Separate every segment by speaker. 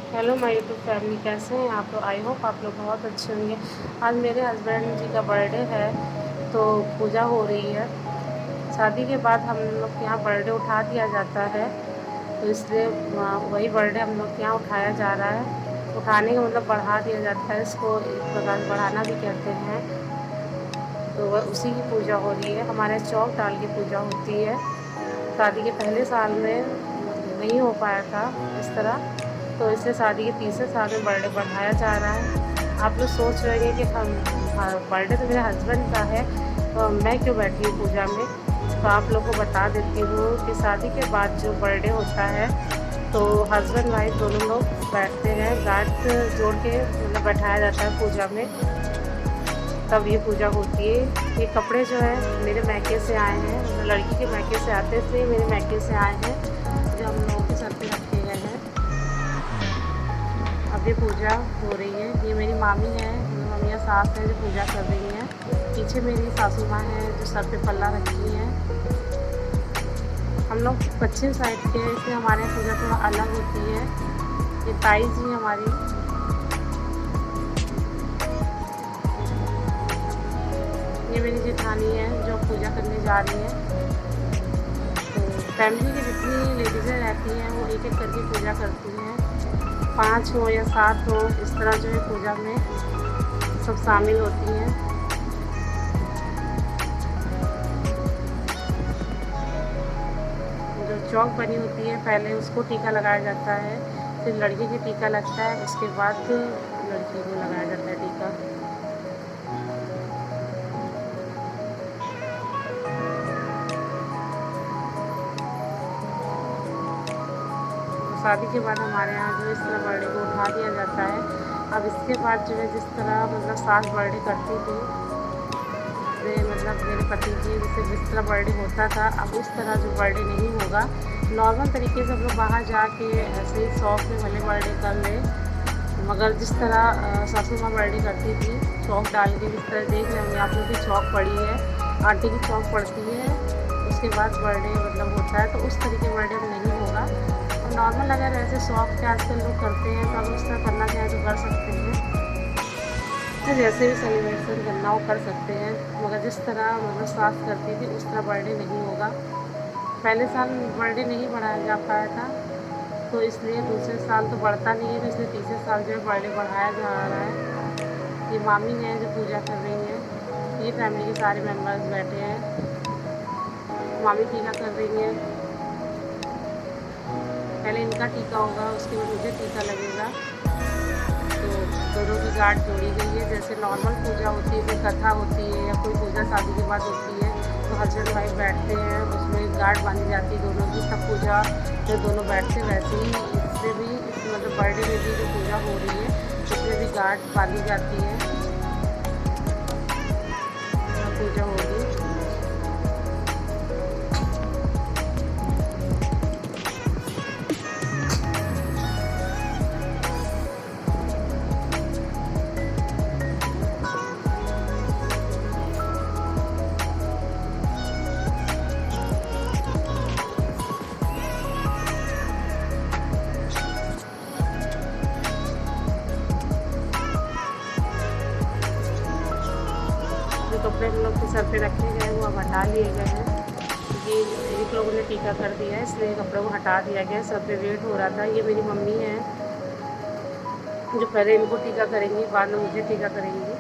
Speaker 1: Hello my YouTube family, कैसे हैं आप लोग। आई होप आप लोग बहुत अच्छे होंगे। आज मेरे हस्बैंड जी का बर्थडे है, तो पूजा हो रही है। शादी के बाद हम लोग के यहाँ बर्थडे उठा दिया जाता है, तो इसलिए वही बर्थडे हम लोग के यहाँ उठाया जा रहा है। उठाने का मतलब बढ़ा दिया जाता है, इसको एक प्रकार से बढ़ाना भी कहते हैं। तो वह उसी की पूजा हो रही है। हमारे यहाँ चौक डाल की पूजा होती है। शादी के पहले साल में नहीं हो पाया था इस तरह, तो इसलिए शादी के तीसरे साल में बर्थडे बढ़ाया जा रहा है। आप लोग सोच रहे हैं कि हम बर्थडे तो मेरे हस्बैंड का है, तो मैं क्यों बैठी हूँ पूजा में। तो आप लोग को बता देती हूँ कि शादी के बाद जो बर्थडे होता है, तो हस्बैंड वाइफ दोनों लोग बैठते हैं, गांठ जोड़ के मतलब बैठाया जाता है पूजा में, तब ये पूजा होती है। ये कपड़े जो है मेरे मैके से आए हैं, मतलब लड़की के मैके से आते थे, मेरे मैके से आए हैं, जो हम लोगों के सर पे रखे गए हैं। अब ये पूजा हो रही है। ये मेरी मामी है, मम्मियाँ सास हैं जो पूजा कर रही हैं। पीछे मेरी सासू माँ हैं जो सर पे पल्ला रखी हैं। हम लोग पश्चिम साइड के हैं, इसलिए हमारे यहाँ पूजा थोड़ा अलग होती है। ये ताई जी हमारी, ये मेरी जेठानी है जो पूजा करने जा रही है। तो फैमिली की जितनी लेडीज़ें रहती हैं वो एक एक करके पूजा करती हैं, 5 हो या 7 हो, इस तरह जो है पूजा में सब शामिल होती हैं। जो चौक बनी होती है पहले उसको टीका लगाया जाता है, फिर लड़के के टीका लगता है, उसके बाद लड़की को लगाया जाता है टीका। तो शादी के बाद हमारे यहाँ जो इस तरह बर्थडे को उठा दिया जाता है। अब इसके बाद जो है जिस तरह मतलब सास बर्थडे करती थी, मतलब मेरे पति की जैसे जिस तरह बर्थडे होता था, अब उस तरह जो बर्थडे नहीं होगा। नॉर्मल तरीके से हम लोग बाहर जाके ऐसे ही शौक में भले बर्थडे कर लें, मगर जिस तरह सासू माँ बर्थडे करती थी चौक डाल के, जिस तरह देख रहे होंगे आप लोग की चौक पड़ी है, आंटी की चौक पड़ती है, उसके बाद बर्थडे मतलब होता है, तो उस तरीके बर्थडे में नहीं होगा। और नॉर्मल अगर ऐसे शौक के आजकल लोग करते हैं, तो अगर उस तरह करना चाहें तो कर सकते हैं, तो जैसे भी सेलिब्रेशन करना हो कर सकते हैं, मगर जिस तरह मतलब सास करती थी उस तरह बर्थडे नहीं होगा। पहले साल बर्थडे नहीं बढ़ाया जा पाया था, तो इसलिए दूसरे साल तो बढ़ता नहीं है, तो इसलिए तीसरे साल जो है बर्थडे बढ़ाया जा रहा है। ये मामी हैं जो पूजा कर रही हैं, ये फैमिली के सारे मेम्बर्स बैठे हैं। मामी टीका कर रही हैं, पहले इनका टीका होगा, उसके बाद मुझे टीका लगेगा। तो दोनों की गांठ जोड़ी गई है, जैसे नॉर्मल पूजा होती है, कोई कथा होती है या कोई पूजा शादी के बाद होती है, तो हस्बैंड वाइफ बैठते हैं, उसमें गांठ बांधी जाती है दोनों की, तब पूजा जो दोनों बैठते हैं, वैसे ही इससे भी मतलब बर्थडे में भी जो पूजा हो रही है उसमें भी गांठ बांधी जाती है, तब पूजा होगी। जो कपड़े हम लोग के सर पे रखे गए वो अब हटा लिए गए हैं, क्योंकि एक लोगों ने टीका कर दिया है, इसलिए कपड़े को हटा दिया गया है। सर पे वेट हो रहा था। ये मेरी मम्मी है जो पहले इनको टीका करेंगी, बाद में मुझे टीका करेंगी।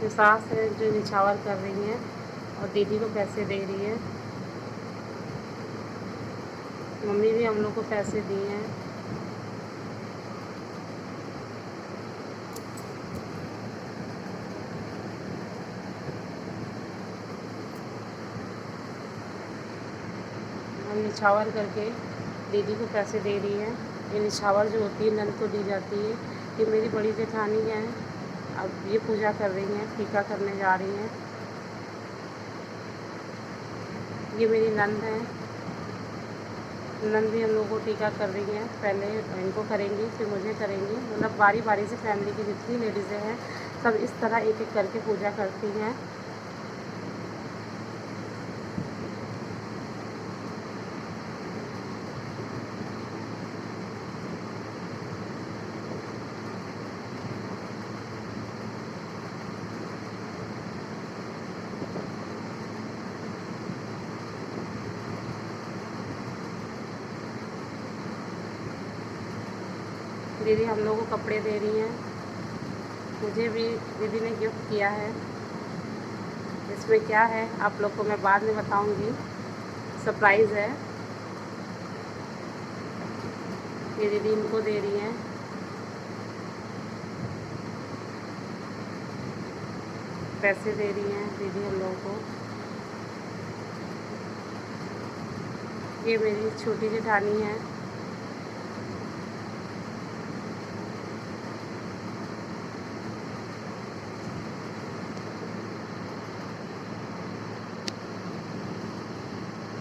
Speaker 1: ये सास है जो निछावर कर रही हैं और दीदी को पैसे दे रही है। मम्मी भी हम लोग को पैसे दिए हैं। हम निछावर करके दीदी को पैसे दे रही है। ये निछावर जो होती है नल को दी जाती है। ये मेरी बड़ी जेठानी है, अब ये पूजा कर रही हैं, टीका करने जा रही हैं। ये मेरी नंद है, नंद भी हम लोगों को टीका कर रही हैं। पहले इनको करेंगी फिर मुझे करेंगी, मतलब बारी बारी से फैमिली की जितनी लेडीज़ें हैं सब इस तरह एक एक करके पूजा करती हैं। दीदी हम लोगों को कपड़े दे रही हैं, मुझे भी दीदी ने गिफ्ट किया है। इसमें क्या है आप लोग को मैं बाद में बताऊंगी, सरप्राइज़ है। ये दीदी इनको दे रही हैं, पैसे दे रही हैं दीदी हम लोगों को। ये मेरी छोटी जेठानी है,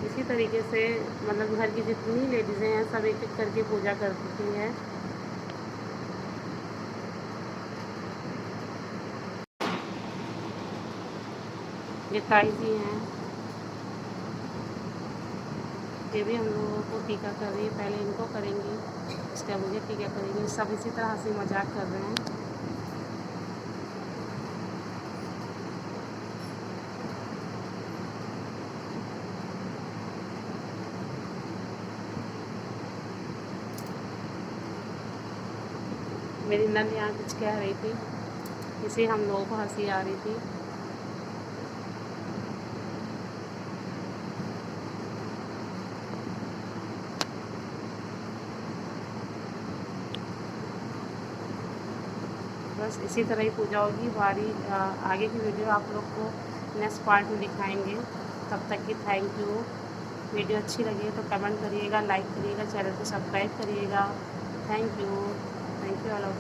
Speaker 1: इसी तरीके से मतलब घर की जितनी लेडीज़ें हैं सब एक एक करके पूजा करती हैं। ये ताई जी हैं, ये भी हम लोगों को टीका कर रही है। पहले इनको करेंगी, उसके बाद मुझे टीका करेंगी। सब इसी तरह हंसी मजाक कर रहे हैं। मेरी नंद यहाँ कुछ कह रही थी, इसे हम लोगों को हंसी आ रही थी। बस इसी तरह ही पूजा होगी। आगे की वीडियो आप लोग को नेक्स्ट पार्ट में दिखाएंगे। तब तक की थैंक यू। वीडियो अच्छी लगी तो कमेंट करिएगा, लाइक करिएगा, चैनल को सब्सक्राइब करिएगा। Thank you all of